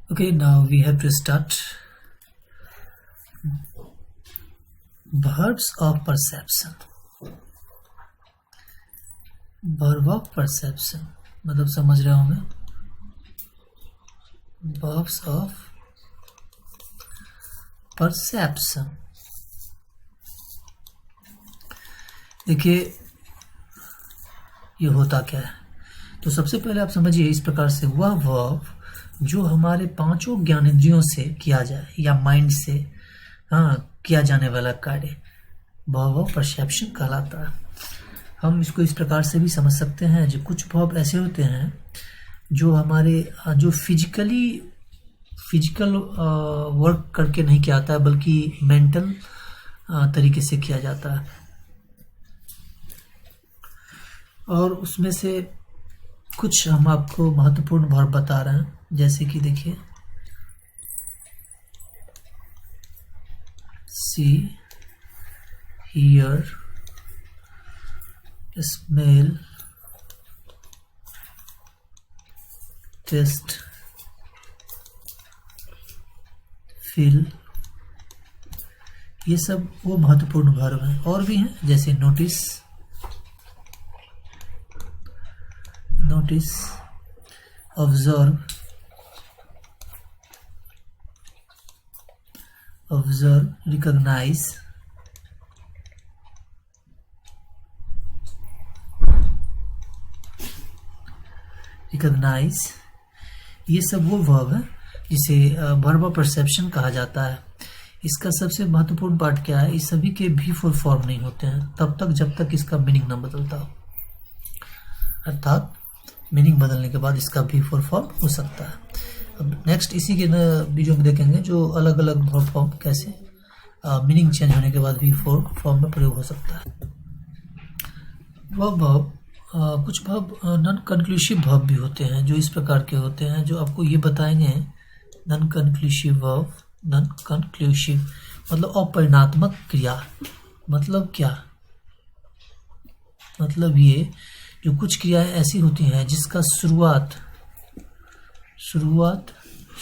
Okay, now we have to start verbs of perception. Verb of perception मतलब समझ रहे होंगे. Verbs of perception. देखिए ये होता क्या है. तो सबसे पहले आप समझिए इस प्रकार से, वह वर्ब जो हमारे पांचों ज्ञानेंद्रियों से किया जाए या माइंड से किया जाने वाला कार्य वर्ब ऑफ परसेप्शन कहलाता है. हम इसको इस प्रकार से भी समझ सकते हैं, जो कुछ वर्ब ऐसे होते हैं जो हमारे जो फिजिकल वर्क करके नहीं किया जाता है, बल्कि मेंटल तरीके से किया जाता है. और उसमें से कुछ हम आपको महत्वपूर्ण वर्ब बता रहे हैं, जैसे कि देखिए सी, हियर, स्मेल, टेस्ट, फील. ये सब वो महत्वपूर्ण वर्ब हैं. और भी हैं जैसे नोटिस, ऑब्जर्व, रिकॉग्नाइज, ये सब वो वर्ब है जिसे वर्ब ऑफ परसेप्शन कहा जाता है. इसका सबसे महत्वपूर्ण पार्ट क्या है, इस सभी के भी फुल फॉर्म नहीं होते हैं तब तक जब तक इसका मीनिंग न बदलता हो. अर्थात मीनिंग बदलने के बाद इसका भी फुल फॉर्म हो सकता है. अब नेक्स्ट इसी के वीडियो में देखेंगे जो अलग अलग वर्ब फॉर्म कैसे मीनिंग चेंज होने के बाद भी फॉर्म में प्रयोग हो सकता है. कुछ वर्ब नॉन कंक्लूसिव वर्ब भी होते हैं जो इस प्रकार के होते हैं, जो आपको ये बताएंगे. Non conclusive verb, non conclusive मतलब अपरिणात्मक क्रिया. मतलब क्या, मतलब ये जो कुछ क्रियाएं ऐसी होती हैं जिसका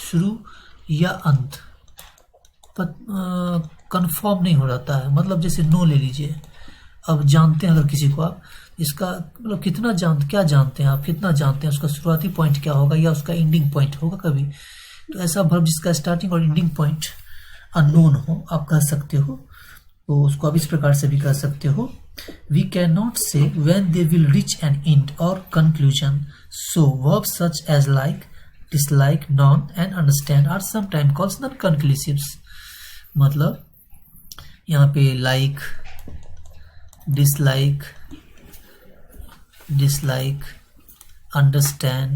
शुरू या अंत कंफर्म नहीं हो जाता है. मतलब जैसे नो ले लीजिए. अब जानते हैं अगर किसी को आप, इसका मतलब क्या जानते हैं आप, कितना जानते हैं, उसका शुरुआती पॉइंट क्या होगा या उसका एंडिंग पॉइंट होगा कभी. तो ऐसा वर्ब जिसका स्टार्टिंग और एंडिंग पॉइंट अननोन हो, आप कह सकते हो. तो उसको आप इस प्रकार से भी कह सकते हो, we cannot say when they will reach an end or conclusion. So verbs such as like, dislike, non and understand are sometimes called non-conclusives. मतलब यहाँ पे like, dislike, understand,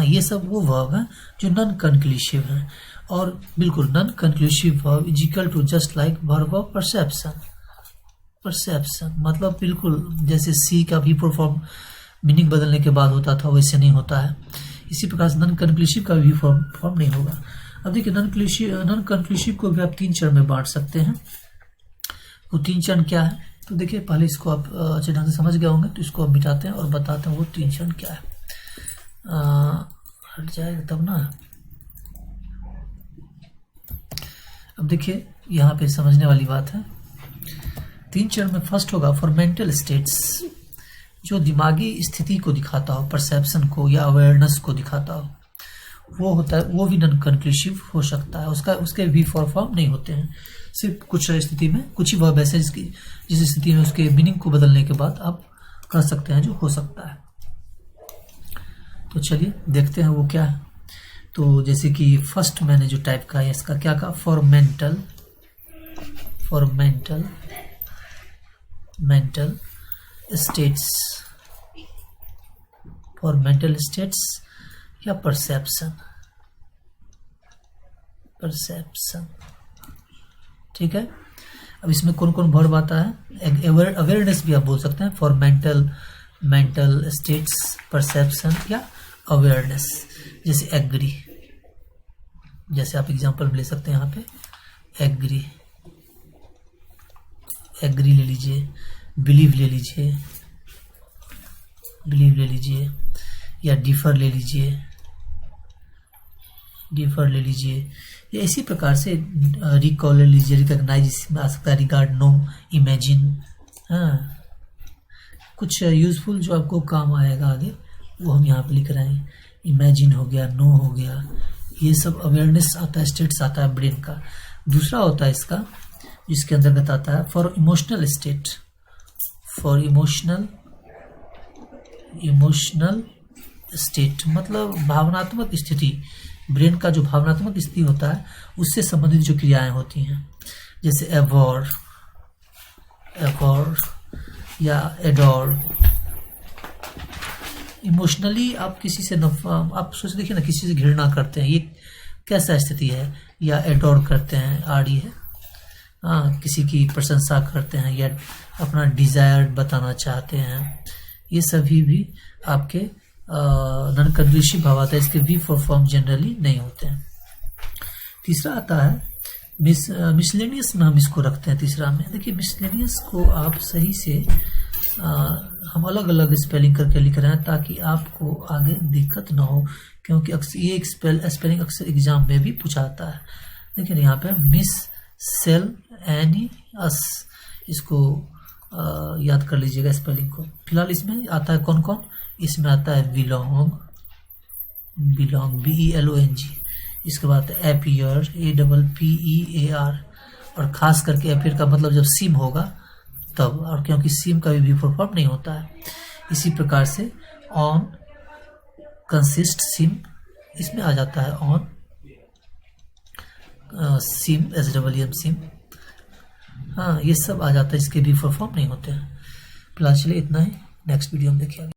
ये सब वो वर्ब हैं जो नॉन कंक्लूसिव हैं. और बिल्कुल non conclusive verb is equal to just like verb of perception. मतलब बिल्कुल जैसे सी का भी फॉर्म मीनिंग बदलने के बाद होता था वैसे नहीं होता है. इसी प्रकार से नॉन कंक्लूसिव का भी फॉर्म नहीं होगा. अब देखिए नॉन कंक्लूसिव को भी आप 3 चरण में बांट सकते हैं. वो 3 चरण क्या है, तो देखिए पहले इसको आप अच्छे ढंग से समझ गए होंगे, तो इसको आप मिटाते हैं और बताते हैं वो 3 चरण क्या है. हट जाएगा तब ना. अब देखिए यहाँ पे समझने वाली बात है. 3 चरण में फर्स्ट होगा फॉर मेंटल स्टेट्स, जो दिमागी स्थिति को दिखाता हो, परसेप्शन को या अवेयरनेस को दिखाता हो, वो होता है. वो भी नॉन कंक्लूसिव हो सकता है. उसके भी फॉर्म नहीं होते हैं. सिर्फ कुछ स्थिति में कुछ ही वर्ब ऐसे जिस स्थिति में उसके मीनिंग को बदलने के बाद आप कह सकते हैं जो हो सकता है. तो चलिए देखते हैं वो क्या है. तो जैसे कि फर्स्ट मैंने जो टाइप का है इसका क्या कहा, फॉर मेंटल स्टेट्स या परसेप्शन. ठीक है. अब इसमें कौन कौन वर्ब आता है, अवेयरनेस भी आप बोल सकते हैं. फॉर मेंटल स्टेट्स, परसेप्शन या अवेयरनेस. जैसे एग्री, जैसे आप एग्जांपल ले सकते हैं यहाँ पे. एग्री ले लीजिए, बिलीव ले लीजिए, या डिफर ले लीजिए, डिफर ले लीजिए, या इसी प्रकार से रिकॉल ले लीजिए, रिकॉग्नाइज इसमें आ सकता है, रिगार्ड, नो, इमेजिन। हाँ, कुछ यूजफुल जो आपको काम आएगा आगे वो हम यहाँ पे लिख रहे हैं। इमेजिन हो गया, नो हो गया, ये सब अवेयरनेस आता है, स्टेट्स आता है ब्रेन का। दूसरा होता है इसका, जिसके अंतर्गत आता है for emotional state, for emotional state मतलब भावनात्मक स्थिति। ब्रेन का जो भावनात्मक स्थिति होता है उससे संबंधित जो क्रियाएं होती हैं, जैसे एवोर या एडोर। इमोशनली आप किसी से आप सोच देखिए ना, किसी से घृणा करते हैं, ये कैसा स्थिति है, या एडोर करते हैं, आड़ी है, हाँ, किसी की प्रशंसा करते हैं या अपना डिजायर बताना चाहते हैं, ये सभी भी आपके नॉन कंड्यूसिव भाव आता है। इसके वी फॉर फॉर्म जनरली नहीं होते हैं। तीसरा आता है मिसलेनियस में हम इसको रखते हैं तीसरा में। देखिए मिसलेनियस को आप सही से हम अलग अलग स्पेलिंग करके लिख रहे हैं ताकि आपको आगे दिक्कत ना हो, क्योंकि ये स्पेलिंग अक्सर एग्जाम में भी पूछा जाता है। देखिए यहाँ पे मिस सेल एनी अस, इसको याद कर लीजिएगा स्पेलिंग को। फिलहाल इसमें आता है कौन कौन, इसमें आता है बिलोंग, BELONG, इसके बाद एपियर, APPEAR, और खास करके एपियर का मतलब जब सिम होगा तब, और क्योंकि सिम का भी फुल फॉर्म नहीं होता है। इसी प्रकार से ऑन, कंसिस्ट, सिम, इसमें आ जाता है ऑन, सिम, SWM सिम, हाँ, ये सब आ जाता है, इसके भी फुल फॉर्म नहीं होते हैं। फिलहाल चलिए इतना ही, नेक्स्ट वीडियो में देखिए।